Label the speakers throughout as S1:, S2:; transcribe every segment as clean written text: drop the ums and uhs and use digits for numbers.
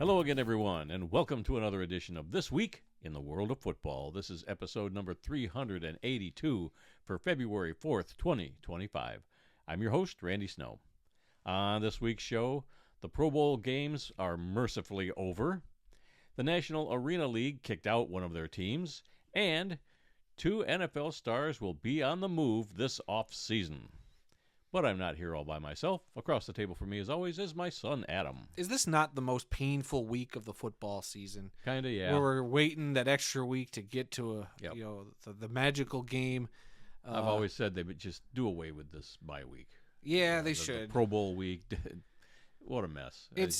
S1: Hello again, everyone, and welcome to another edition of This Week in the World of Football. This is episode number 382 for February 4th, 2025. I'm your host, Randy Snow. On this week's show, the Pro Bowl games are mercifully over, the National Arena League kicked out one of their teams, and 2 NFL stars will be on the move this off-season. But I'm not here all by myself. Across the table from me, as always, is my son, Adam.
S2: Is this not the most painful week of the football season?
S1: Kinda, yeah.
S2: Where we're waiting that extra week to get to the magical game.
S1: I've always said they would just do away with this bye week.
S2: Yeah, they should.
S1: The Pro Bowl week. What a mess. Get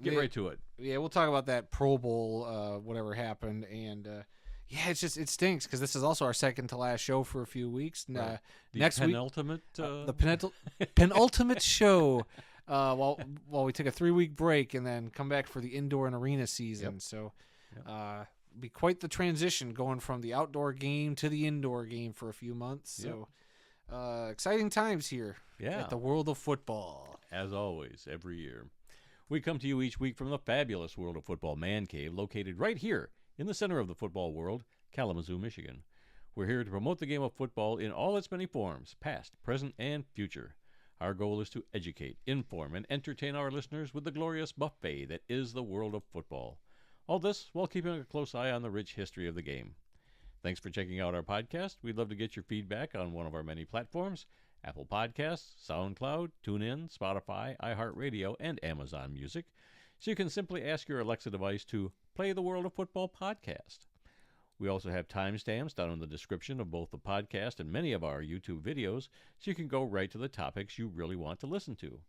S1: right to it.
S2: Yeah, we'll talk about that Pro Bowl, whatever happened, and it stinks because this is also our second to last show for a few weeks.
S1: Right.
S2: Next
S1: penultimate,
S2: week, the penultimate show. While we take a 3-week break and then come back for the indoor and arena season. Yep. So, be quite the transition going from the outdoor game to the indoor game for a few months. So, exciting times here at the World of Football.
S1: As always, every year. We come to you each week from the fabulous World of Football Man Cave, located right here in the center of the football world, Kalamazoo, Michigan. We're here to promote the game of football in all its many forms, past, present, and future. Our goal is to educate, inform, and entertain our listeners with the glorious buffet that is the world of football. All this while keeping a close eye on the rich history of the game. Thanks for checking out our podcast. We'd love to get your feedback on one of our many platforms: Apple Podcasts, SoundCloud, TuneIn, Spotify, iHeartRadio, and Amazon Music. So you can simply ask your Alexa device to play the World of Football podcast. We also have timestamps down in the description of both the podcast and many of our YouTube videos, so you can go right to the topics you really want to listen to.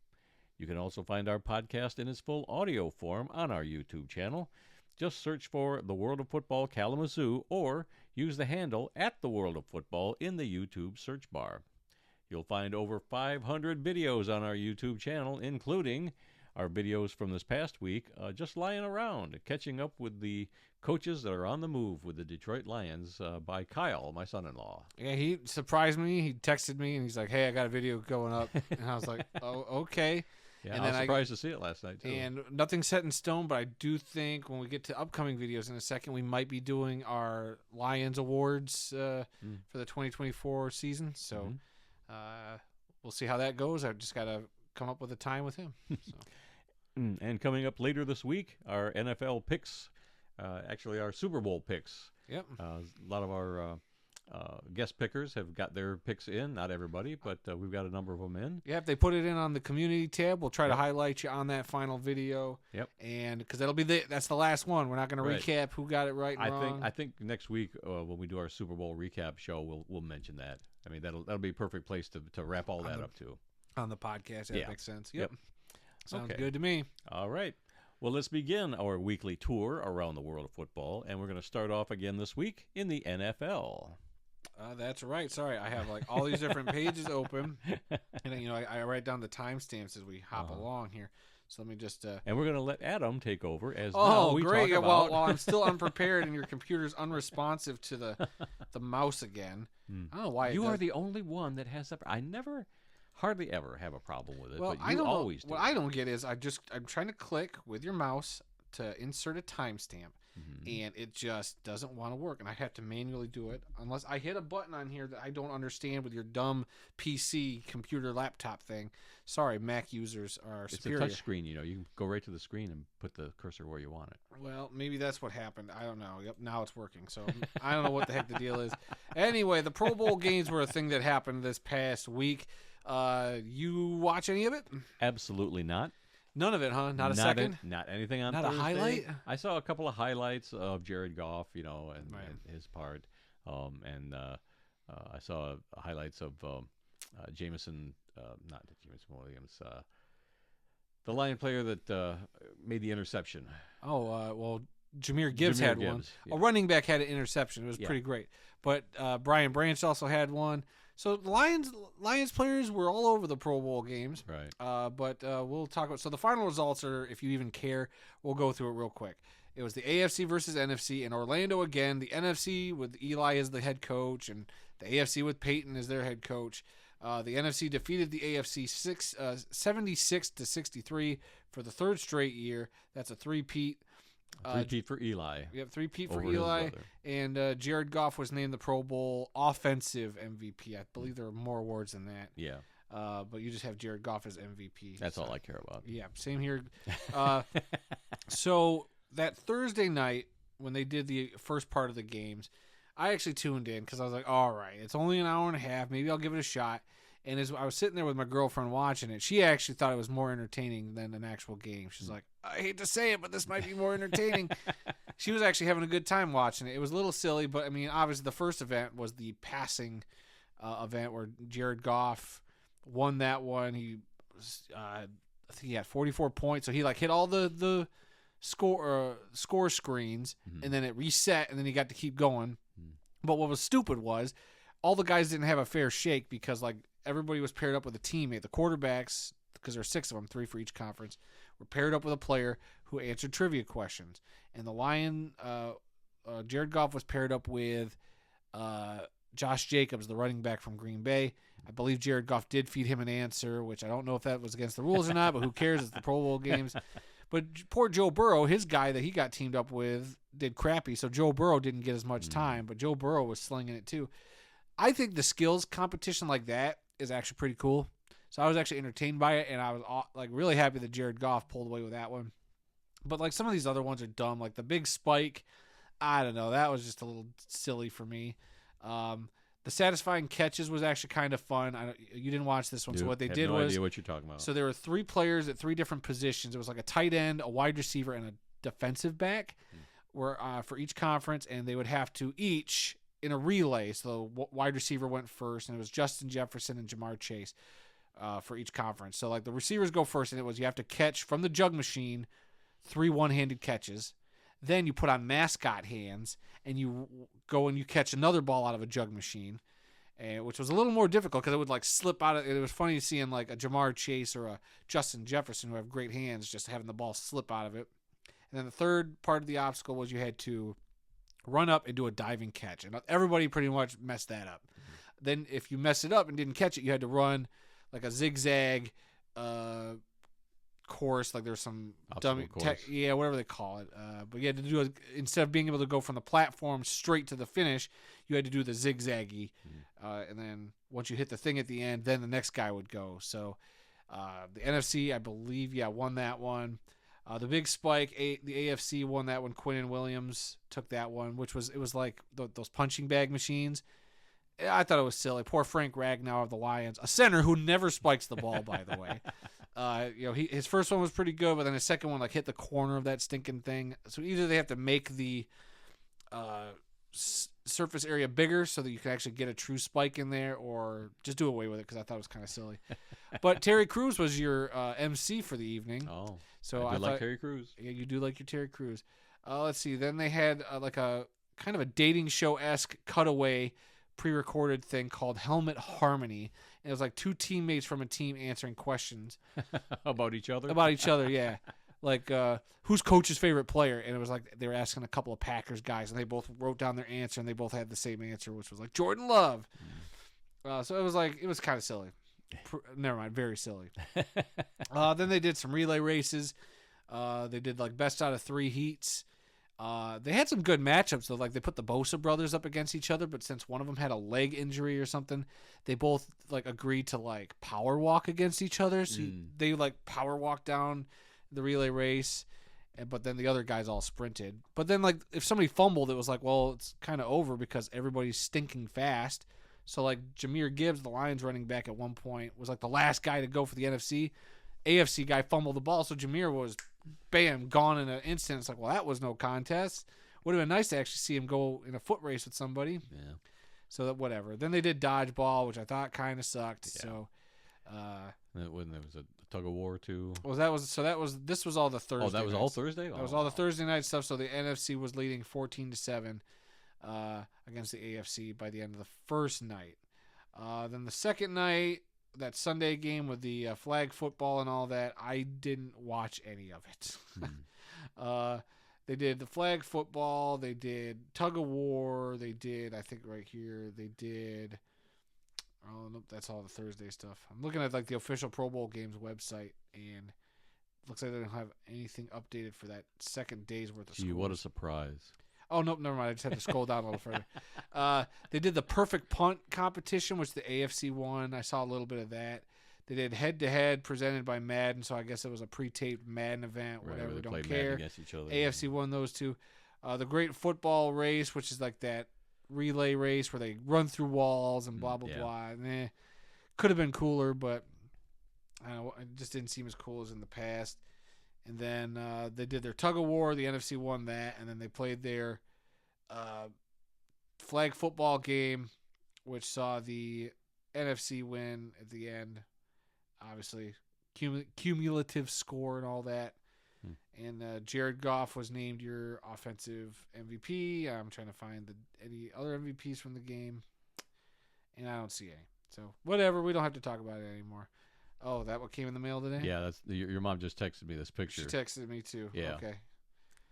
S1: You can also find our podcast in its full audio form on our YouTube channel. Just search for The World of Football Kalamazoo or use the handle @TheWorldOfFootball in the YouTube search bar. You'll find over 500 videos on our YouTube channel, including our videos from this past week, just lying around, catching up with the coaches that are on the move with the Detroit Lions by Kyle, my son-in-law.
S2: Yeah, he surprised me. He texted me, and he's like, hey, I got a video going up. And I was like, oh, okay.
S1: Yeah, I was surprised to see it last night, too.
S2: And nothing's set in stone, but I do think when we get to upcoming videos in a second, we might be doing our Lions Awards for the 2024 season. So we'll see how that goes. I've just got to come up with a time with him. So.
S1: And coming up later this week, our NFL picks, actually our Super Bowl picks.
S2: Yep.
S1: A lot of our guest pickers have got their picks in. Not everybody, but we've got a number of them in.
S2: Yeah, if they put it in on the community tab, we'll try to highlight you on that final video.
S1: Yep.
S2: And because that's the last one. We're not going to recap who got it right and wrong.
S1: I think next week when we do our Super Bowl recap show, we'll mention that. I mean, that'll be a perfect place to wrap all that up to.
S2: On the podcast, that makes sense. Yep. Sounds
S1: Okay.
S2: good to me.
S1: All right. Well, let's begin our weekly tour around the world of football, and we're going to start off again this week in the NFL.
S2: That's right. Sorry, I have like all these different pages open, and I write down the timestamps as we hop along here. So let me just.
S1: And we're going to let Adam take over as
S2: now
S1: we
S2: great.
S1: talk about.
S2: Well, I'm still unprepared, and your computer's unresponsive to the mouse again. I don't know why.
S1: You are the only one that has that. I hardly ever have a problem with it,
S2: well,
S1: but you always do.
S2: What I don't get is I'm trying to click with your mouse to insert a timestamp, and it just doesn't want to work, and I have to manually do it unless I hit a button on here that I don't understand with your dumb PC computer laptop thing. Sorry, Mac users are superior.
S1: It's a touch screen, you can go right to the screen and put the cursor where you want it.
S2: Well, maybe that's what happened. I don't know. Yep, now it's working, so I don't know what the heck the deal is. Anyway, the Pro Bowl games were a thing that happened this past week. You watch any of it?
S1: Absolutely not.
S2: None of it, huh? Not a second?
S1: Not anything on
S2: Not
S1: Thursday.
S2: a highlight?
S1: I saw a couple of highlights of Jared Goff, and his part. I saw highlights of Jameson, not Jameson Williams, the Lion player that made the interception.
S2: Jameer Gibbs had one.
S1: Yeah.
S2: A running back had an interception. It was pretty great. But Brian Branch also had one. So the Lions players were all over the Pro Bowl games.
S1: Right.
S2: But we'll talk about. So the final results are, if you even care, we'll go through it real quick. It was the AFC versus NFC in Orlando again. The NFC with Eli as the head coach, and the AFC with Peyton as their head coach. The NFC defeated the AFC 76-63 for the third straight year. That's a three-peat.
S1: Three-peat for Eli.
S2: Yep, three-peat for
S1: over his
S2: Eli.
S1: brother.
S2: And Jared Goff was named the Pro Bowl Offensive MVP. I believe there are more awards than that.
S1: Yeah.
S2: But you just have Jared Goff as MVP.
S1: That's all I care about.
S2: Yeah, same here. So that Thursday night when they did the first part of the games, I actually tuned in because I was like, all right, it's only an hour and a half. Maybe I'll give it a shot. And as I was sitting there with my girlfriend watching it, she actually thought it was more entertaining than an actual game. She's like, I hate to say it, but this might be more entertaining. She was actually having a good time watching it. It was a little silly, but I mean, obviously the first event was the passing event where Jared Goff won that one. He was, I think he had 44 points, so he like hit all the score screens, and then it reset, and then he got to keep going. But what was stupid was all the guys didn't have a fair shake because like everybody was paired up with a teammate. The quarterbacks, because there are 6 of them, 3 for each conference, were paired up with a player who answered trivia questions. And the Jared Goff was paired up with Josh Jacobs, the running back from Green Bay. I believe Jared Goff did feed him an answer, which I don't know if that was against the rules or not, but who cares? It's the Pro Bowl games. But poor Joe Burrow, his guy that he got teamed up with did crappy, so Joe Burrow didn't get as much time, but Joe Burrow was slinging it too. I think the skills competition like that is actually pretty cool. So I was actually entertained by it, and I was like really happy that Jared Goff pulled away with that one. But like some of these other ones are dumb, like the big spike. I don't know, that was just a little silly for me. The satisfying catches was actually kind of fun. You didn't watch this one, so what they did
S1: no
S2: was
S1: idea what you're talking about.
S2: so there were 3 players at 3 different positions. It was like a tight end, a wide receiver, and a defensive back, were for each conference, and they would have to each in a relay. So the wide receiver went first, and it was Justin Jefferson and Jamar Chase for each conference. So like the receivers go first, and it was you have to catch from the jug machine 3 one-handed catches. Then you put on mascot hands, and you go and you catch another ball out of a jug machine, which was a little more difficult because it would like slip out of it. It was funny seeing like a Jamar Chase or a Justin Jefferson who have great hands just having the ball slip out of it. And then the third part of the obstacle was you had to run up and do a diving catch. And everybody pretty much messed that up. Then if you messed it up and didn't catch it, you had to run like a zigzag course, like there's some dummy whatever they call it, but you had to do instead of being able to go from the platform straight to the finish, you had to do the zigzaggy, and then once you hit the thing at the end, then the next guy would go. So the NFC, I believe, won that one. The big spike, the AFC won that one. Quinnen Williams took that one, which was like those punching bag machines. I thought it was silly. Poor Frank Ragnow of the Lions, a center who never spikes the ball, by the way. His first one was pretty good, but then his second one like hit the corner of that stinking thing. So either they have to make the surface area bigger so that you can actually get a true spike in there, or just do away with it because I thought it was kind of silly. But Terry Crews was your MC for the evening.
S1: Oh,
S2: so
S1: I like Terry Crews.
S2: Yeah, you do like your Terry Crews. Let's see. Then they had like a kind of a dating show-esque cutaway pre-recorded thing called Helmet Harmony. And it was like 2 teammates from a team answering questions
S1: about each other.
S2: Yeah. Like who's coach's favorite player? And it was like they were asking a couple of Packers guys, and they both wrote down their answer, and they both had the same answer, which was like Jordan Love. So it was kind of silly. Never mind, very silly. Then they did some relay races. They did like best out of 3 heats. They had some good matchups though. Like they put the Bosa brothers up against each other, but since one of them had a leg injury or something, they both like agreed to like power walk against each other. So they like power walk down the relay race, but then the other guys all sprinted. But then like if somebody fumbled, it was like, well, it's kind of over because everybody's stinking fast. So like Jahmyr Gibbs, the Lions running back at one point, was like the last guy to go for the NFC. AFC guy fumbled the ball, so Jahmyr was, bam, gone in an instant. It's like, well, that was no contest. Would have been nice to actually see him go in a foot race with somebody.
S1: Yeah.
S2: So that whatever. Then they did dodgeball, which I thought kind of sucked. Yeah. So.
S1: When there was a tug of war too.
S2: Well, this was all the Thursday.
S1: Oh, that was
S2: nights.
S1: All Thursday.
S2: That was all the Thursday night stuff. So the NFC was leading 14-7 against the AFC by the end of the first night. Then the second night, that Sunday game with the flag football and all that, I didn't watch any of it. They did the flag football. They did tug of war. They did, I think right here, they did Oh, nope, that's all the Thursday stuff. I'm looking at like the official Pro Bowl games website, and it looks like they don't have anything updated for that second day's worth of
S1: Gee,
S2: scores.
S1: what a surprise.
S2: Oh, nope, never mind. I just had to scroll down a little further. They did the perfect punt competition, which the AFC won. I saw a little bit of that. They did head-to-head presented by Madden, so I guess it was a pre-taped Madden event, whatever,
S1: Right,
S2: we don't
S1: played
S2: care.
S1: Madden against each other.
S2: AFC won those two. The Great Football Race, which is like that relay race where they run through walls and blah, blah, blah. Could have been cooler, but I don't know, it just didn't seem as cool as in the past. And then they did their tug of war. The NFC won that, and then they played their flag football game, which saw the NFC win at the end. Obviously, cumulative score and all that. And Jared Goff was named your offensive MVP. I'm trying to find any other MVPs from the game, and I don't see any. So whatever, we don't have to talk about it anymore. Oh, that what came in the mail today?
S1: Yeah, that's your mom just texted me this picture.
S2: She texted me too.
S1: Yeah.
S2: Okay.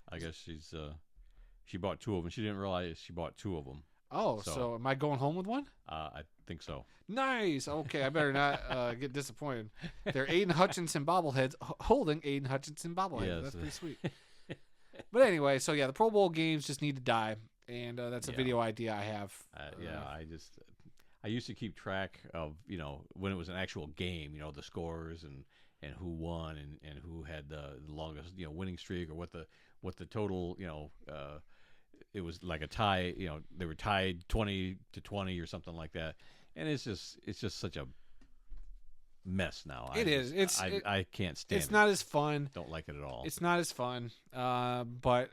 S1: I guess she bought two of them. She didn't realize she bought two of them.
S2: Oh, so am I going home with one?
S1: I think so.
S2: Nice. Okay, I better not get disappointed. They're Aiden Hutchinson bobbleheads holding Aiden Hutchinson bobbleheads.
S1: Yes.
S2: That's pretty sweet. But anyway, so yeah, the Pro Bowl games just need to die, and that's a video idea I have.
S1: I used to keep track of, when it was an actual game, the scores and who won and who had the longest, winning streak, or what the total, it was like a tie, they were tied 20-20 or something like that. And it's just such a mess now. I can't stand it.
S2: It's not as fun.
S1: Don't like it at all.
S2: It's not as fun. But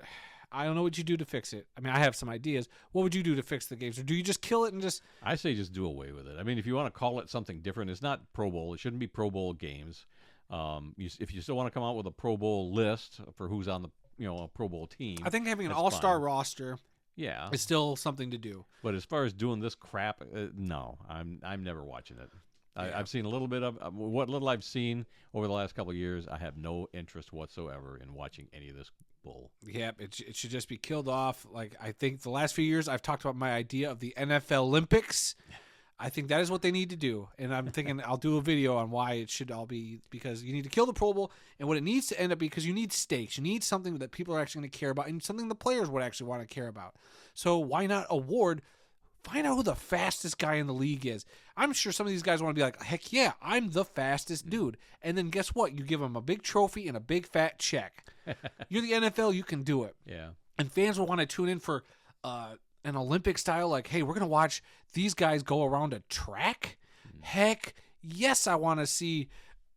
S2: I don't know what you do to fix it. I mean, I have some ideas. What would you do to fix the games? Or do you just kill it and just...
S1: I say just do away with it. I mean, if you want to call it something different, it's not Pro Bowl. It shouldn't be Pro Bowl games. If you still want to come out with a Pro Bowl list for who's on the a Pro Bowl team,
S2: I think having an all-star roster is still something to do.
S1: But as far as doing this crap, no, I'm never watching it. I've seen a little bit of what little I've seen over the last couple of years. I have no interest whatsoever in watching any of this bull.
S2: Yep, it should just be killed off. Like, I think the last few years I've talked about my idea of the NFL Olympics. I think that is what they need to do, and I'm thinking I'll do a video on why it should all be, because you need to kill the Pro Bowl, and what it needs to end up, because you need stakes. You need something that people are actually going to care about, and something the players would actually want to care about. So why not find out who the fastest guy in the league is. I'm sure some of these guys want to be like, heck yeah, I'm the fastest dude. And then guess what? You give them a big trophy and a big fat check. You're the NFL, you can do it.
S1: Yeah.
S2: And fans will want to tune in for an Olympic style, like, hey, we're going to watch these guys go around a track? Heck yes, I want to see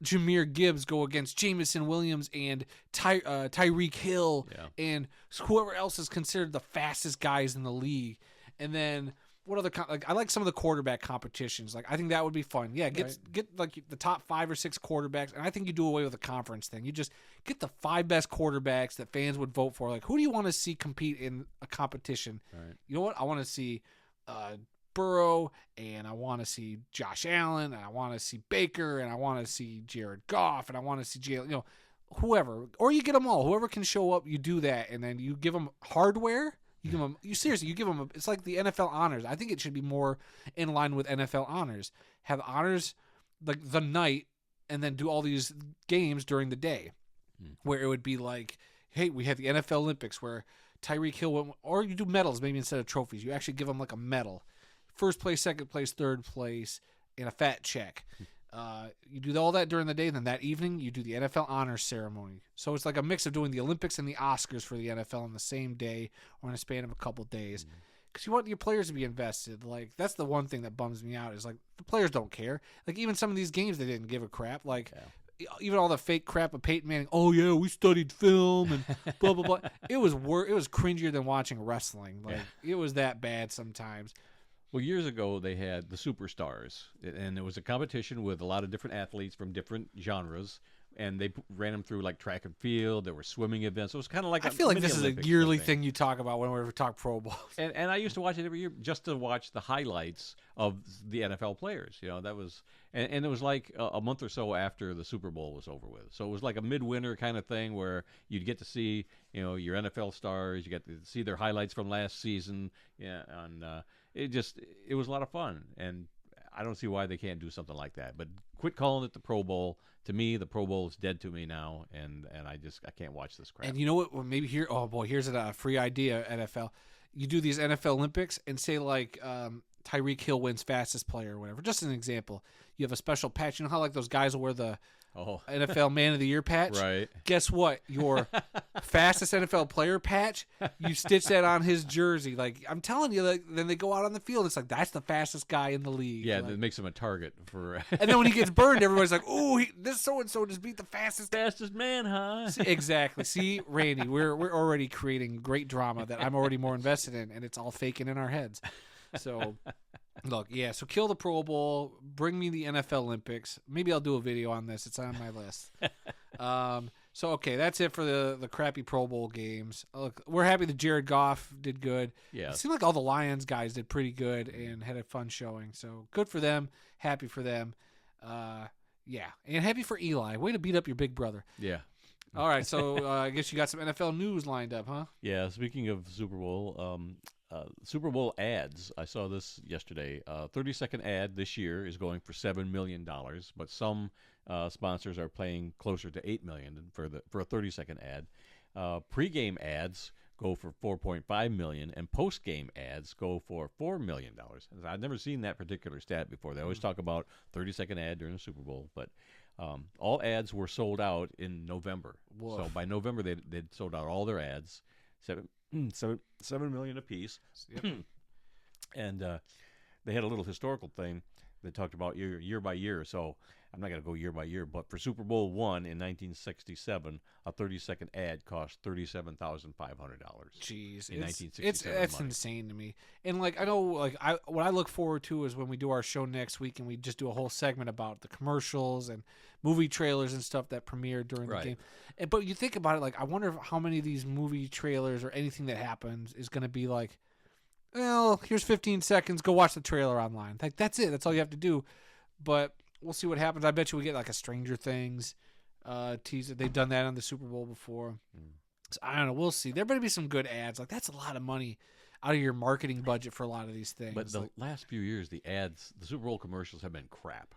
S2: Jahmyr Gibbs go against Jamison Williams and Tyreek Hill and whoever else is considered the fastest guys in the league. And then what other I like some of the quarterback competitions. Like, I think that would be fun. Yeah, get like the top 5 or 6 quarterbacks, and I think you do away with the conference thing. You just get the 5 best quarterbacks that fans would vote for. Like, who do you want to see compete in a competition?
S1: Right.
S2: You know what? I want to see Burrow, and I want to see Josh Allen, and I want to see Baker, and I want to see Jared Goff, and I want to see Jalen. Whoever, or you get them all. Whoever can show up, you do that, and then you give them hardware. You give them. You give them. It's like the NFL honors. I think it should be more in line with NFL honors. Have honors like the night, and then do all these games during the day, where it would be like, hey, we had the NFL Olympics where Tyreek Hill went, or you do medals maybe instead of trophies. You actually give them like a medal, first place, second place, third place, and a fat check. You do all that during the day, then that evening you do the NFL honors ceremony. So it's like a mix of doing the Olympics and the Oscars for the NFL on the same day or in a span of a couple days. Because you want your players to be invested. Like, that's the one thing that bums me out is, like, the players don't care. Like, even some of these games, they didn't give a crap. Like, even all the fake crap of Peyton Manning. Oh, yeah, we studied film and blah, blah, blah. It was cringier than watching wrestling. Like, it was that bad sometimes.
S1: Well, years ago, they had the Superstars, and it was a competition with a lot of different athletes from different genres, and they ran them through, like, track and field. There were swimming events. So it was kind of like
S2: I feel like this is a yearly thing you talk about when we ever talk Pro Bowl.
S1: And I used to watch it every year just to watch the highlights of the NFL players. That was and it was like a month or so after the Super Bowl was over with. So it was like a midwinter kind of thing where you'd get to see, your NFL stars. You get to see their highlights from last season. Yeah, and it was a lot of fun. And I don't see why they can't do something like that. But quit calling it the Pro Bowl. To me, the Pro Bowl is dead to me now, and I can't watch this crap.
S2: And you know what? Well, maybe here. Oh boy, here's a free idea. NFL. You do these NFL Olympics and say like Tyreek Hill wins fastest player or whatever. Just an example. You have a special patch. You know how like those guys will wear the NFL Man of the Year patch?
S1: Right.
S2: Guess what? Your fastest NFL player patch, you stitch that on his jersey. Like, I'm telling you, like, then they go out on the field. It's like, that's the fastest guy in the league.
S1: Yeah,
S2: like,
S1: that makes him a target for.
S2: And then when he gets burned, everybody's like, "Oh, this so-and-so just beat the fastest
S1: man, huh?"
S2: Exactly. See, Randy, we're already creating great drama that I'm already more invested in, and it's all faking in our heads. So, look, yeah, so kill the Pro Bowl, bring me the NFL Olympics. Maybe I'll do a video on this. It's on my list. So, okay, that's it for the crappy Pro Bowl games. Look, we're happy that Jared Goff did good.
S1: Yeah.
S2: It seemed like all the Lions guys did pretty good and had a fun showing. So, good for them. Happy for them. Yeah, and happy for Eli. Way to beat up your big brother.
S1: Yeah.
S2: All right, so I guess you got some NFL news lined up, huh?
S1: Yeah, speaking of Super Bowl ads, I saw this yesterday. 30-second ad this year is going for $7 million, but some sponsors are paying closer to $8 million for a 30-second ad. Pre-game ads go for $4.5 million, and post-game ads go for $4 million. I've never seen that particular stat before. They always talk about 30-second ad during the Super Bowl, but all ads were sold out in November.
S2: Woof.
S1: So by November, they'd sold out all their ads. 7 million apiece.
S2: Yep.
S1: And they had a little historical thing that talked about year by year. So I'm not going to go year by year, but for Super Bowl I in 1967, a 30-second ad cost $37,500.
S2: Jeez,
S1: in 1967
S2: it's
S1: money.
S2: insane to me. And like I know, like what I look forward to is when we do our show next week and we just do a whole segment about the commercials and movie trailers and stuff that premiered during the game. But you think about it, like I wonder how many of these movie trailers or anything that happens is going to be like, well, here's 15 seconds, go watch the trailer online. Like that's it. That's all you have to do. But we'll see what happens. I bet you we get like a Stranger Things teaser. They've done that on the Super Bowl before. So I don't know. We'll see. There better be some good ads. Like that's a lot of money out of your marketing budget for a lot of these things.
S1: But the last few years, the Super Bowl commercials have been crap.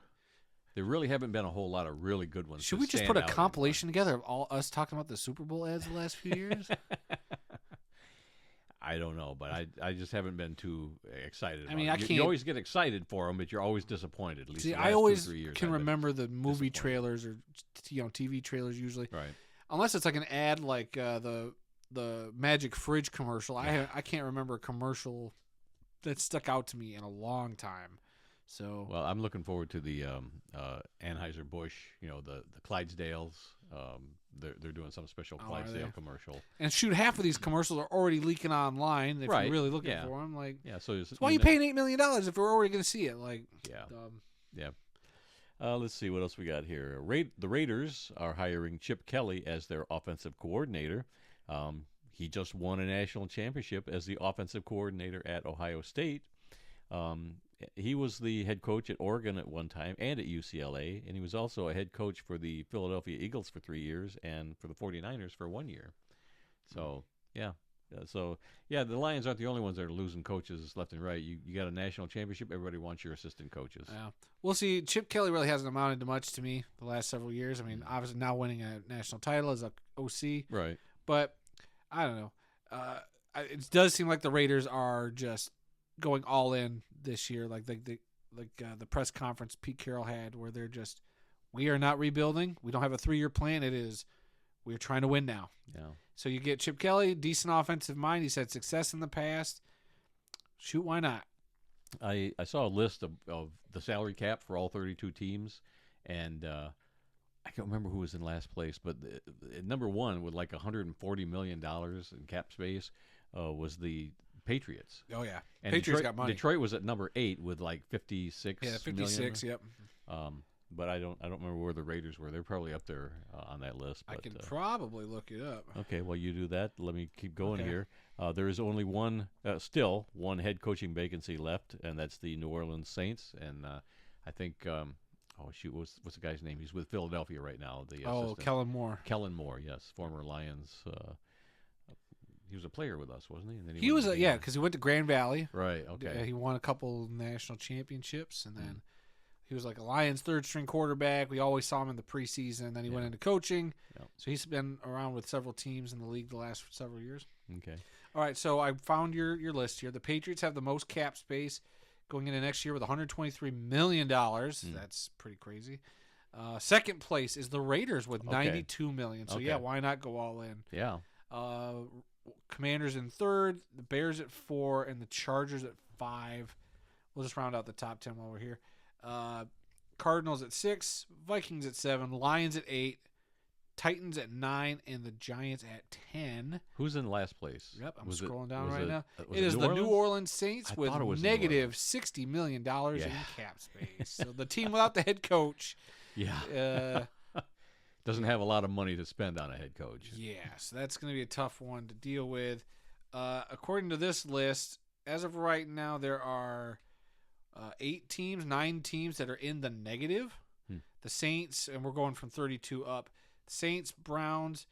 S1: There really haven't been a whole lot of really good ones.
S2: Should we just put a compilation together of all us talking about the Super Bowl ads the last few years?
S1: I don't know, but I just haven't been too excited.
S2: I mean,
S1: I can't. You always get excited for them, but you're always disappointed. At least
S2: see,
S1: the last
S2: I always
S1: 2-3 years
S2: can remember the movie trailers or TV trailers usually,
S1: right?
S2: Unless it's like an ad, like the Magic Fridge commercial. I can't remember a commercial that stuck out to me in a long time. So
S1: well, I'm looking forward to the Anheuser-Busch, the Clydesdales. They're doing some special Clydesdale commercial.
S2: And shoot, half of these commercials are already leaking online if you're really looking for them. Like,
S1: so
S2: why are you paying $8 million if we're already going to see it? Like,
S1: let's see what else we got here. The Raiders are hiring Chip Kelly as their offensive coordinator. He just won a national championship as the offensive coordinator at Ohio State. He was the head coach at Oregon at one time and at UCLA, and he was also a head coach for the Philadelphia Eagles for 3 years and for the 49ers for 1 year. So, the Lions aren't the only ones that are losing coaches left and right. You got a national championship, everybody wants your assistant coaches.
S2: Yeah. We'll see. Chip Kelly really hasn't amounted to much to me the last several years. I mean, obviously now winning a national title as a OC.
S1: Right.
S2: But, I don't know. It does seem like the Raiders are just going all in this year, like the press conference Pete Carroll had, where they're just, we are not rebuilding. We don't have a 3-year plan. It is, we're trying to win now.
S1: Yeah.
S2: So you get Chip Kelly, decent offensive mind. He's had success in the past. Shoot, why not?
S1: I saw a list of the salary cap for all 32 teams, and I can't remember who was in last place, but number one with like $140 million in cap space was the Patriots.
S2: Oh yeah,
S1: and
S2: Patriots got money.
S1: Detroit was at number 8 with like 56.
S2: Yeah, 56.
S1: Million.
S2: Yep.
S1: But I don't remember where the Raiders were. They're probably up there on that list. But,
S2: I can probably look it up.
S1: Okay, well you do that. Let me keep going here. There is only still one head coaching vacancy left, and that's the New Orleans Saints. And I think what's the guy's name? He's with Philadelphia right now. The assistant.
S2: Kellen Moore.
S1: Kellen Moore, yes, former Lions. he was a player with us, wasn't he? And then
S2: He was because he went to Grand Valley.
S1: Right. Okay.
S2: He won a couple national championships, and then he was like a Lions third string quarterback. We always saw him in the preseason. Then he went into coaching. Yep. So he's been around with several teams in the league the last several years.
S1: Okay.
S2: All right, so I found your list here. The Patriots have the most cap space going into next year with $123 million. That's pretty crazy. Second place is the Raiders with $92 million. So, why not go all in?
S1: Yeah.
S2: Commanders in third, the Bears at 4, and the Chargers at 5. We'll just round out the top 10 while we're here. Cardinals at 6, Vikings at 7, Lions at 8, Titans at 9, and the Giants at 10.
S1: Who's in last place?
S2: Yep, I'm scrolling down right now.
S1: It
S2: is the New Orleans Saints with negative $60 million in cap space. So the team without the head coach.
S1: Yeah. Doesn't have a lot of money to spend on a head coach.
S2: Yeah, so that's going to be a tough one to deal with. According to this list, as of right now, there are 9 teams that are in the negative. The Saints, and we're going from 32 up. Saints, Browns,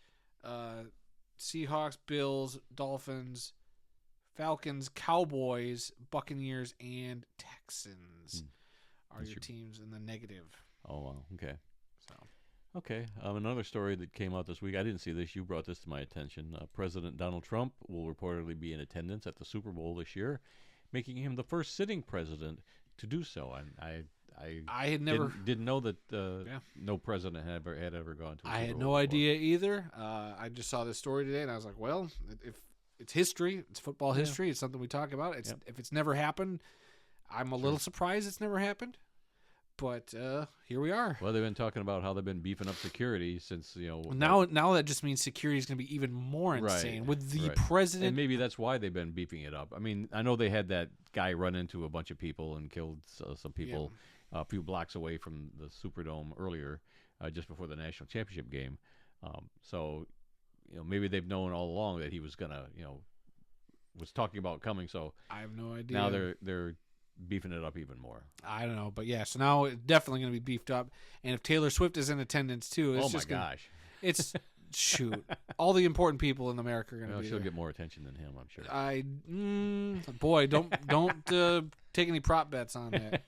S2: Seahawks, Bills, Dolphins, Falcons, Cowboys, Buccaneers, and Texans are your teams in the negative.
S1: Oh, wow. Okay.
S2: So.
S1: Okay. Another story that came out this week. I didn't see this. You brought this to my attention. President Donald Trump will reportedly be in attendance at the Super Bowl this year, making him the first sitting president to do so. I
S2: had never
S1: didn't know that no president had ever gone to a Super Bowl.
S2: I had no idea either. I just saw this story today, and I was like, well, if it's history, it's football history, it's something we talk about. If it's never happened, I'm a little surprised it's never happened. But here we are.
S1: Well, they've been talking about how they've been beefing up security since,
S2: Now that just means security is going to be even more insane with the president.
S1: And maybe that's why they've been beefing it up. I mean, I know they had that guy run into a bunch of people and killed some people a few blocks away from the Superdome earlier, just before the national championship game. So, maybe they've known all along that he was gonna, was talking about coming. So
S2: I have no idea.
S1: Now they're beefing it up even more.
S2: I don't know, but so now it's definitely going to be beefed up. And if Taylor Swift is in attendance too, it's
S1: gosh,
S2: it's shoot, all the important people in America are going to be
S1: she'll
S2: there.
S1: get more attention than him, I'm sure.
S2: Don't take any prop bets on that.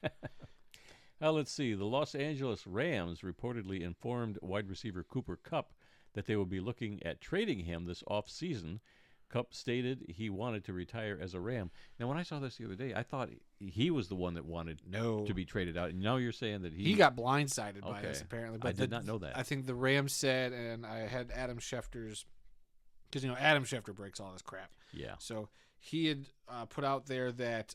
S1: Let's see. The Los Angeles Rams reportedly informed wide receiver Cooper Kupp that they will be looking at trading him this offseason. Kupp stated he wanted to retire as a Ram. Now, when I saw this the other day, I thought he was the one that wanted to be traded out. And now you're saying that he
S2: got blindsided by this, apparently. But
S1: I did not know that.
S2: I think the Rams said, and I had Adam Schefter's, because Adam Schefter breaks all this crap.
S1: Yeah.
S2: So he had put out there that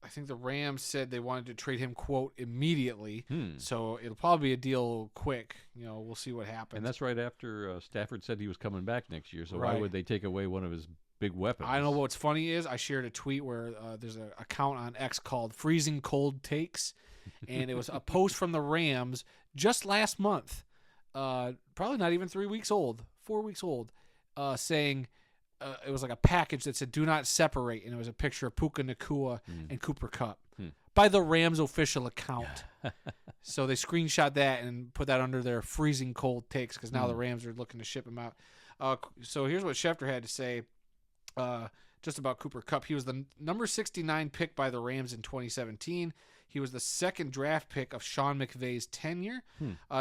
S2: I think the Rams said they wanted to trade him, quote, immediately. So it'll probably be a deal quick. We'll see what happens.
S1: And that's right after Stafford said he was coming back next year. So why would they take away one of his big weapons?
S2: I know what's funny is I shared a tweet where there's an account on X called Freezing Cold Takes, and it was a post from the Rams just last month, probably not even 3 weeks old, 4 weeks old, saying – it was like a package that said "Do not separate," and it was a picture of Puka Nacua and Cooper Kupp by the Rams official account. So they screenshot that and put that under their freezing cold takes because now the Rams are looking to ship him out. So here's what Schefter had to say just about Cooper Kupp. He was the number 69 pick by the Rams in 2017. He was the second draft pick of Sean McVay's tenure.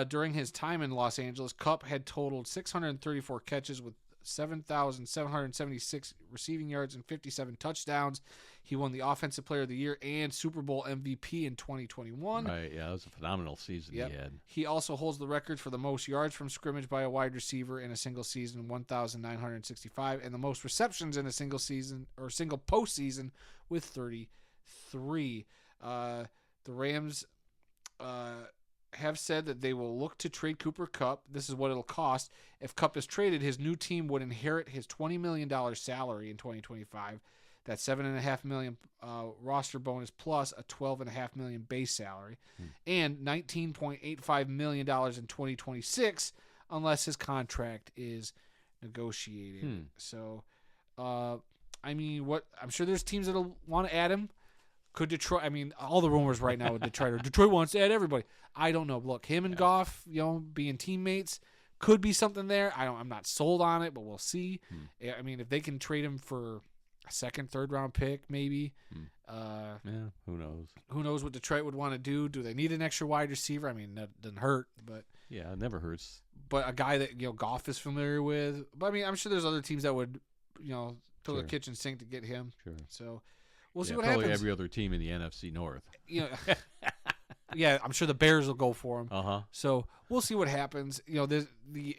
S2: During his time in Los Angeles, Kupp had totaled 634 catches with 7,776 receiving yards and 57 touchdowns. He won the Offensive Player of the Year and Super Bowl MVP in 2021.
S1: Right, yeah, that was a phenomenal season he had.
S2: He also holds the record for the most yards from scrimmage by a wide receiver in a single season, 1,965, and the most receptions in a single season or single postseason with 33. The Rams have said that they will look to trade Cooper Kupp. This is what it'll cost. If Kupp is traded, his new team would inherit his $20 million salary in 2025. That's $7.5 million roster bonus plus a $12.5 million base salary, and $19.85 million in 2026 unless his contract is negotiated. So, I mean, I'm sure there's teams that'll want to add him. Could Detroit? I mean, all the rumors right now with Detroit wants to add everybody. I don't know. Look, him and Goff, being teammates, could be something there. I'm not sold on it, but we'll see. I mean, if they can trade him for a second, third round pick, maybe.
S1: Yeah, who knows?
S2: Who knows what Detroit would want to do? Do they need an extra wide receiver? I mean, that doesn't hurt, but
S1: yeah, it never hurts.
S2: But a guy that Goff is familiar with. But I mean, I'm sure there's other teams that would, fill the kitchen sink to get him.
S1: Sure.
S2: So we'll see
S1: Yeah,
S2: what
S1: probably
S2: happens.
S1: every other team in the NFC North.
S2: Yeah, I'm sure the Bears will go for him.
S1: Uh-huh.
S2: So we'll see what happens. The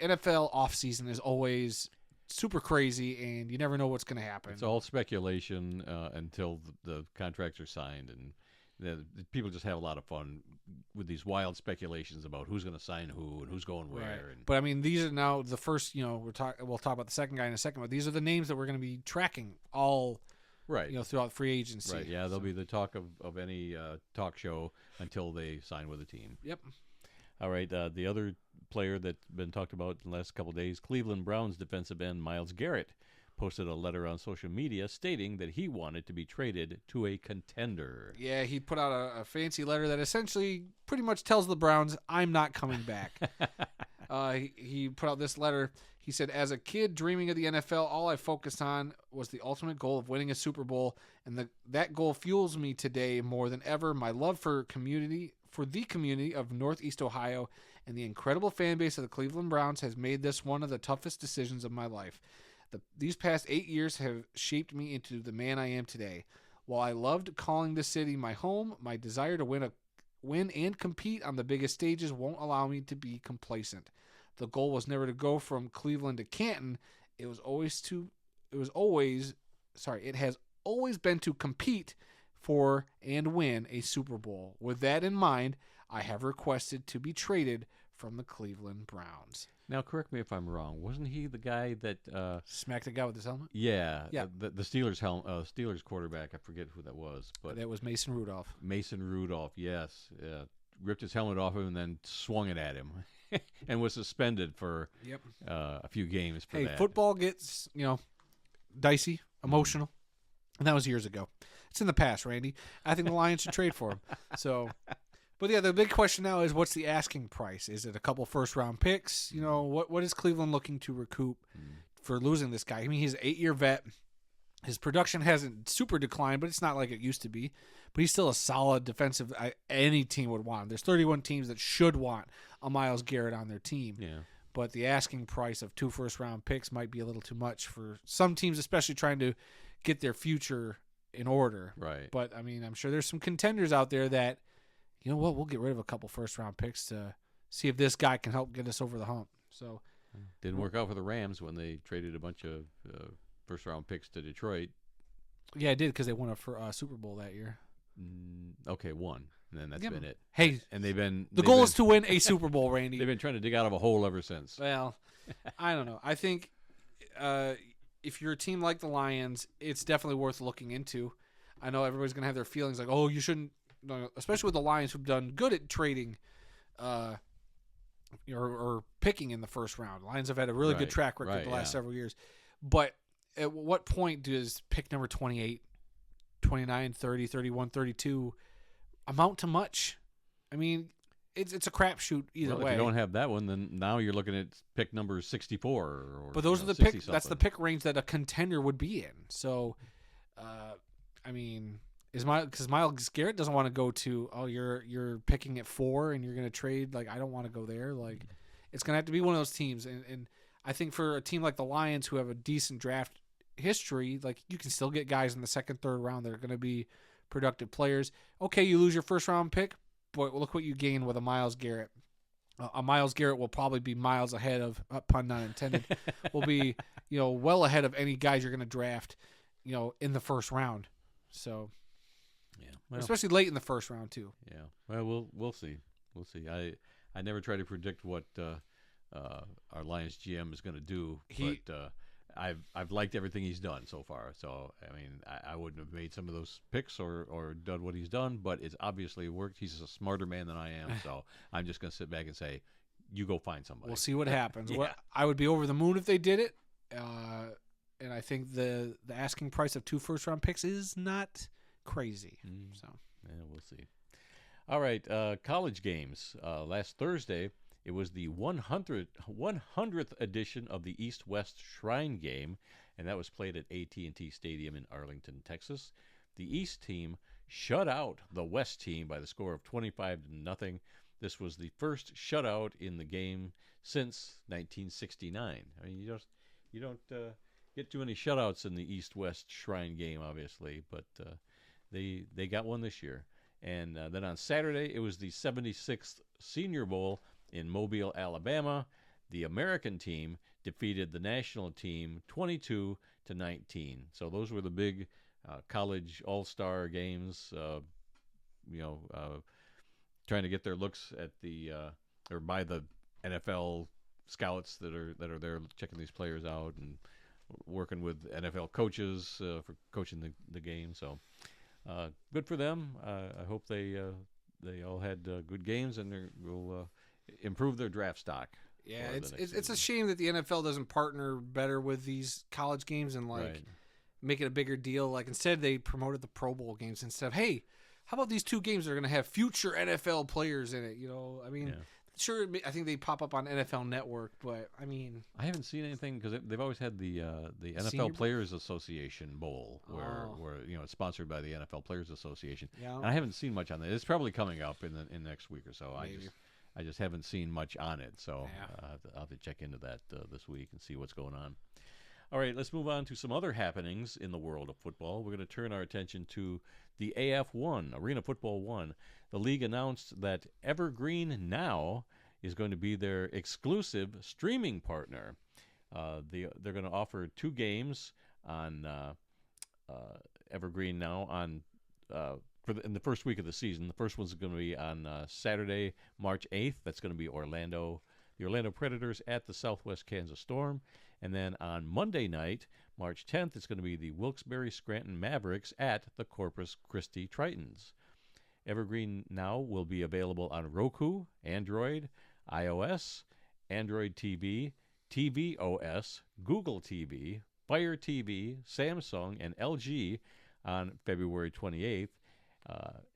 S2: NFL offseason is always super crazy, and you never know what's going to happen.
S1: It's all speculation until the contracts are signed, and the people just have a lot of fun with these wild speculations about who's going to sign who and who's going where.
S2: Right.
S1: And
S2: But I mean, these are now the first. We'll talk about the second guy in a second, but these are the names that we're going to be tracking all.
S1: right.
S2: Throughout free agency.
S1: Right. Yeah, they'll be the talk of any talk show until they sign with a team.
S2: Yep.
S1: All right. The other player that's been talked about in the last couple of days, Cleveland Browns defensive end Myles Garrett, posted a letter on social media stating that he wanted to be traded to a contender.
S2: Yeah, he put out a fancy letter that essentially pretty much tells the Browns, I'm not coming back. He put out this letter. He said, as a kid dreaming of the NFL, all I focused on was the ultimate goal of winning a Super Bowl, and that goal fuels me today more than ever. My love for the community of Northeast Ohio and the incredible fan base of the Cleveland Browns has made this one of the toughest decisions of my life. These past 8 years have shaped me into the man I am today. While I loved calling this city my home, my desire to win and compete on the biggest stages won't allow me to be complacent. The goal was never to go from Cleveland to Canton. It has always been to compete for and win a Super Bowl. With that in mind, I have requested to be traded from the Cleveland Browns.
S1: Now, correct me if I'm wrong. Wasn't he the guy that
S2: smacked the guy with his helmet?
S1: Yeah.
S2: Yeah.
S1: The Steelers quarterback. I forget who that was, but
S2: That was Mason Rudolph.
S1: Mason Rudolph. Yes. Ripped his helmet off him and then swung it at him, and was suspended for a few games for that.
S2: Hey, football gets dicey, emotional, and that was years ago. It's in the past, Randy. I think the Lions should trade for him. So. But yeah, the big question now is what's the asking price? Is it a couple first-round picks? What is Cleveland looking to recoup for losing this guy? I mean, he's an 8-year vet. His production hasn't super declined, but it's not like it used to be. But he's still a solid defensive. Any team would want him. There's 31 teams that should want a Myles Garrett on their team.
S1: Yeah.
S2: But the asking price of 2 first-round picks might be a little too much for some teams, especially trying to get their future in order.
S1: Right.
S2: But, I mean, I'm sure there's some contenders out there that, you know what, we'll get rid of a couple first-round picks to see if this guy can help get us over the hump. So
S1: didn't work out for the Rams when they traded a bunch of first-round picks to Detroit.
S2: Yeah, it did because they won a Super Bowl that year.
S1: Okay, one. And then that's been it.
S2: Hey,
S1: and the
S2: goal is to win a Super Bowl, Randy.
S1: They've been trying to dig out of a hole ever since.
S2: Well, I don't know. I think if you're a team like the Lions, it's definitely worth looking into. I know everybody's going to have their feelings like, oh, you shouldn't. Especially with the Lions, who've done good at trading or picking in the first round. Lions have had a really good track record the last several years. But at what point does pick number 28, 29, 30, 31, 32 amount to much? I mean, it's a crapshoot either way.
S1: If you don't have that one, then now you're looking at pick number 64.
S2: But those are the pick. That's the pick range that a contender would be in. So, I mean. Because Myles Garrett doesn't want to go to, you're picking at 4 and you're going to trade. Like, I don't want to go there. Like, it's going to have to be one of those teams. And I think for a team like the Lions who have a decent draft history, like, you can still get guys in the second, third round that are going to be productive players. Okay, you lose your first round pick, but look what you gain with a Myles Garrett. A Myles Garrett will probably be miles ahead of, pun not intended, will be, well ahead of any guys you're going to draft, in the first round. So.
S1: Yeah, well,
S2: especially late in the first round too.
S1: Yeah, well, we'll see. We'll see. I never try to predict what our Lions GM is going to do, but I've liked everything he's done so far. So I mean, I wouldn't have made some of those picks or done what he's done, but it's obviously worked. He's a smarter man than I am, so I'm just going to sit back and say, you go find somebody.
S2: We'll see what happens.
S1: Yeah.
S2: I would be over the moon if they did it, and I think the asking price of 2 first-round picks is not crazy. So
S1: yeah, we'll see. All right, college games. Last Thursday, It was the 100th edition of the East-West Shrine Game, and that was played at AT&T Stadium in Arlington, Texas. The East team shut out the West team by the score of 25-0. This was the first shutout in the game since 1969. I mean, you don't get too many shutouts in the East-West Shrine Game, obviously, but they got one this year. And then on Saturday, it was the 76th Senior Bowl in Mobile, Alabama. The American team defeated the national team 22-19. So those were the big college all-star games. Trying to get their looks at the or by the NFL scouts that are there checking these players out and working with NFL coaches for coaching the game. So good for them. I hope they all had good games and they will improve their draft stock.
S2: Yeah, it's a shame that the NFL doesn't partner better with these college games and make it a bigger deal. Like instead they promoted the Pro Bowl games instead of, hey, how about these two games that are going to have future NFL players in it? I mean, sure, I think they pop up on NFL Network, but I mean,
S1: I haven't seen anything because they've always had the NFL Players Association Bowl where it's sponsored by the NFL Players Association. Yeah. And I haven't seen much on that. It's probably coming up in the next week or so. Maybe. I just haven't seen much on it, so I'll have to check into that this week and see what's going on. All right, let's move on to some other happenings in the world of football. We're going to turn our attention to the AF1, Arena Football 1. The league announced that Evergreen Now is going to be their exclusive streaming partner. They're going to offer 2 games on Evergreen Now in the first week of the season. The first one's going to be on Saturday, March 8th. That's going to be the Orlando Predators at the Southwest Kansas Storm. And then on Monday night, March 10th, it's going to be the Wilkes-Barre Scranton Mavericks at the Corpus Christi Tritons. Evergreen Now will be available on Roku, Android, iOS, Android TV, tvOS, Google TV, Fire TV, Samsung, and LG on February 28th.